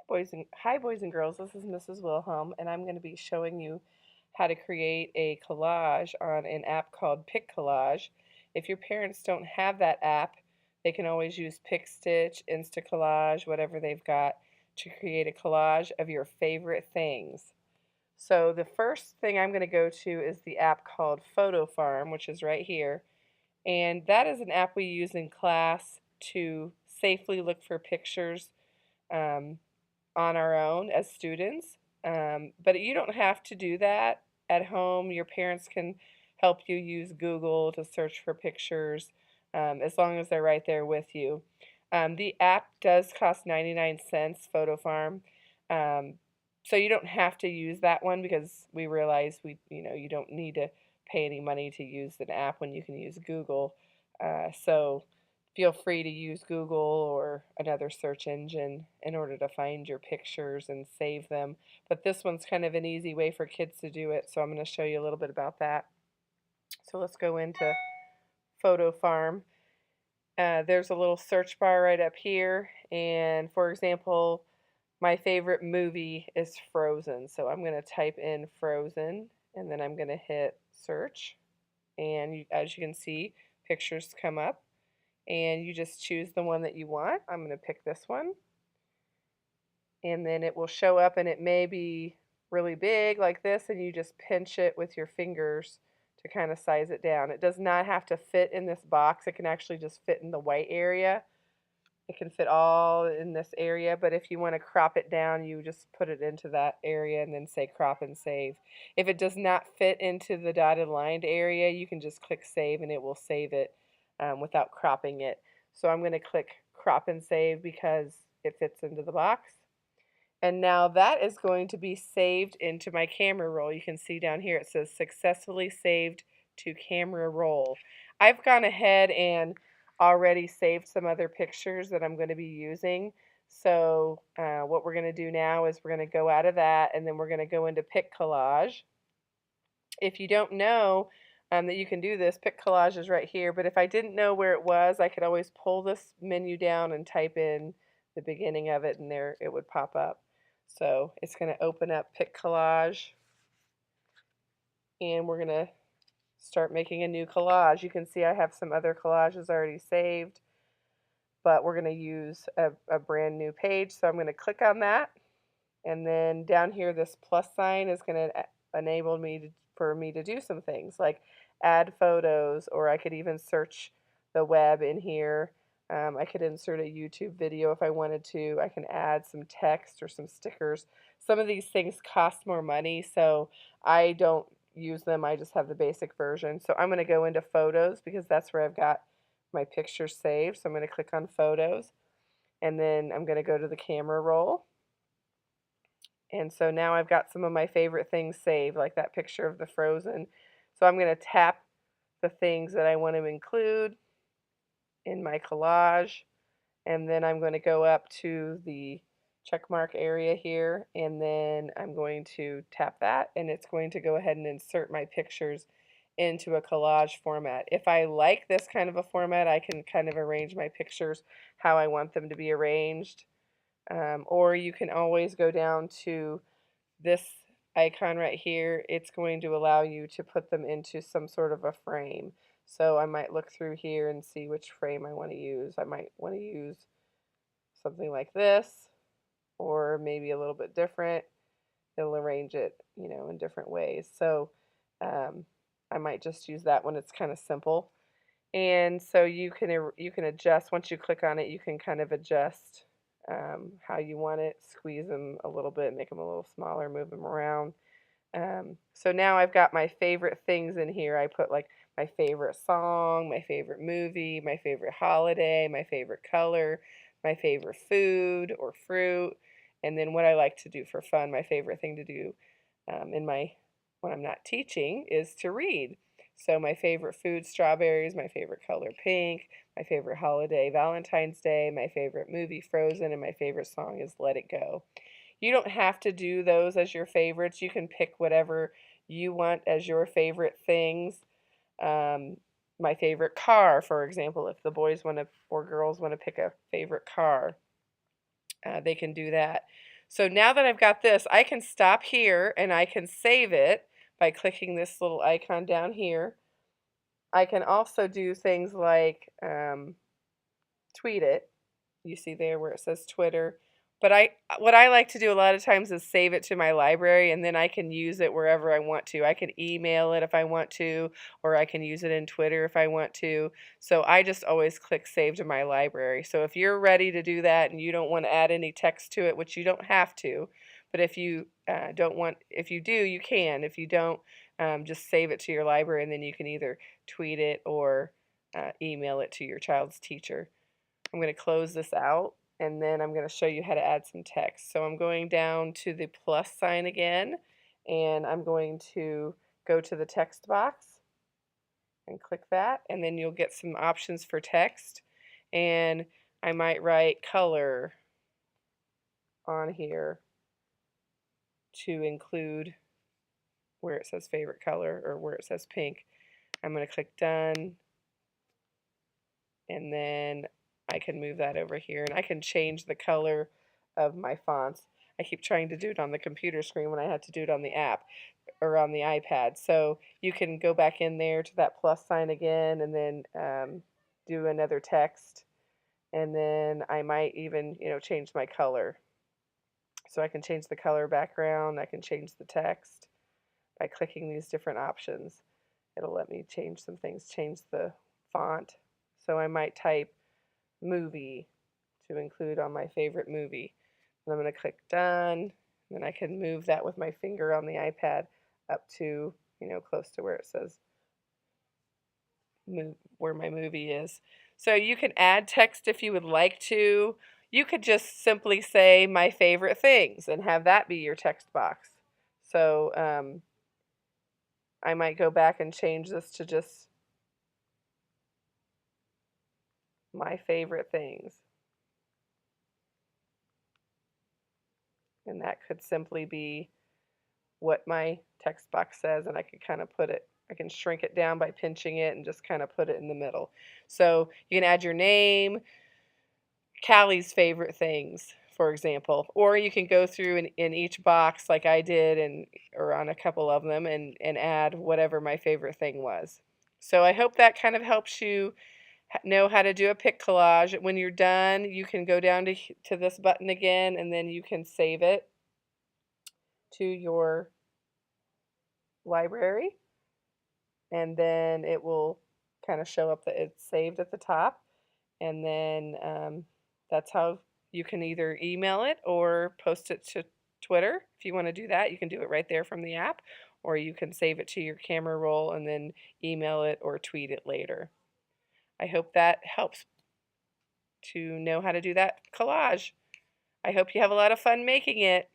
Hi boys and girls, this is Mrs. Wilhelm, and I'm going to be showing you how to create a collage on an app called Pic Collage. If your parents don't have that app, they can always use PicStitch, Collage, whatever they've got to create a collage of your favorite things. So the first thing I'm going to go to is the app called Photo Farm, which is right here. And that is an app we use in class to safely look for pictures um, on our own as students. But you don't have to do that at home. Your parents can help you use Google to search for pictures as long as they're right there with you. The app does cost 99 cents, Photo Farm. Um, so you don't have to use that one because we realize you don't need to pay any money to use an app when you can use Google. So feel free to use Google or another search engine in order to find your pictures and save them. But this one's kind of an easy way for kids to do it, so I'm going to show you a little bit about that. So let's go into Photo Farm. There's a little search bar right up here, and for example, my favorite movie is Frozen. So I'm going to type in Frozen, and then I'm going to hit search, and as you can see, pictures come up. And you just choose the one that you want. I'm going to pick this one. And then it will show up, and it may be really big like this, and you just pinch it with your fingers to kind of size it down. It does not have to fit in this box. It can actually just fit in the white area. It can fit all in this area, but if you want to crop it down, you just put it into that area and then say crop and save. If it does not fit into the dotted lined area, you can just click save and it will save it without cropping it. So I'm going to click crop and save because it fits into the box. And now that is going to be saved into my camera roll. You can see down here it says successfully saved to camera roll. I've gone ahead and already saved some other pictures that I'm going to be using. So what we're going to do now is we're going to go out of that, and then we're going to go into Pic Collage. If you don't know that you can do this, Pic Collage is right here, but if I didn't know where it was, I could always pull this menu down and type in the beginning of it, and there it would pop up. So it's going to open up Pic Collage, and we're going to start making a new collage. You can see I have some other collages already saved, but we're going to use a brand new page. So I'm going to click on that, and then down here this plus sign is going to enable me for me to do some things like add photos, or I could even search the web in here. I could insert a YouTube video if I wanted to. I can add some text or some stickers. Some of these things cost more money, so I don't use them. I just have the basic version. So I'm going to go into photos because that's where I've got my pictures saved. So I'm going to click on photos, and then I'm going to go to the camera roll. And so now I've got some of my favorite things saved, like that picture of the Frozen. So I'm going to tap the things that I want to include in my collage, and then I'm going to go up to the check mark area here, and then I'm going to tap that, and it's going to go ahead and insert my pictures into a collage format. If I like this kind of a format, I can kind of arrange my pictures how I want them to be arranged. Or you can always go down to this icon right here. It's going to allow you to put them into some sort of a frame. So I might look through here and see which frame I want to use. I might want to use something like this, or maybe a little bit different. It'll arrange it, in different ways. So I might just use that one. It's kind of simple. And so you can adjust, once you click on it, you can kind of adjust how you want it, squeeze them a little bit, make them a little smaller, move them around. So now I've got my favorite things in here. I put like my favorite song, my favorite movie, my favorite holiday, my favorite color, my favorite food or fruit, and then what I like to do for fun. My favorite thing to do when I'm not teaching is to read. So my favorite food, strawberries, my favorite color, pink, my favorite holiday, Valentine's Day, my favorite movie, Frozen, and my favorite song is Let It Go. You don't have to do those as your favorites. You can pick whatever you want as your favorite things. Um, my favorite car, for example, if the boys want to or girls want to pick a favorite car, they can do that. So now that I've got this, I can stop here and I can save it by clicking this little icon down here. I can also do things like tweet it. You see there where it says Twitter. But what I like to do a lot of times is save it to my library, and then I can use it wherever I want to. I can email it if I want to, or I can use it in Twitter if I want to. So I just always click save to my library. So if you're ready to do that and you don't want to add any text to it, which you don't have to, but if you if you do, you can. If you don't, just save it to your library, and then you can either tweet it or email it to your child's teacher. I'm going to close this out, and then I'm going to show you how to add some text. So I'm going down to the plus sign again, and I'm going to go to the text box and click that, and then you'll get some options for text. And I might write color on here to include where it says favorite color or where it says pink. I'm going to click done, and then I can move that over here, and I can change the color of my fonts. I keep trying to do it on the computer screen when I had to do it on the app or on the iPad. So you can go back in there to that plus sign again, and then do another text, and then I might even change my color. So I can change the color background, I can change the text by clicking these different options. It'll let me change some things, change the font. So I might type movie to include on my favorite movie. And I'm going to click done. Then I can move that with my finger on the iPad up to, close to where it says where my movie is. So you can add text if you would like to. You could just simply say my favorite things and have that be your text box. So I might go back and change this to just my favorite things. And that could simply be what my text box says, and I could kind of I can shrink it down by pinching it and just kind of put it in the middle. So you can add your name, Callie's favorite things, for example, or you can go through in each box like I did or on a couple of them and add whatever my favorite thing was. So I hope that kind of helps you know how to do a pic collage. When you're done, you can go down to this button again, and then you can save it to your library, and then it will kind of show up that it's saved at the top, and then that's how you can either email it or post it to Twitter. If you want to do that, you can do it right there from the app, or you can save it to your camera roll and then email it or tweet it later. I hope that helps to know how to do that collage. I hope you have a lot of fun making it.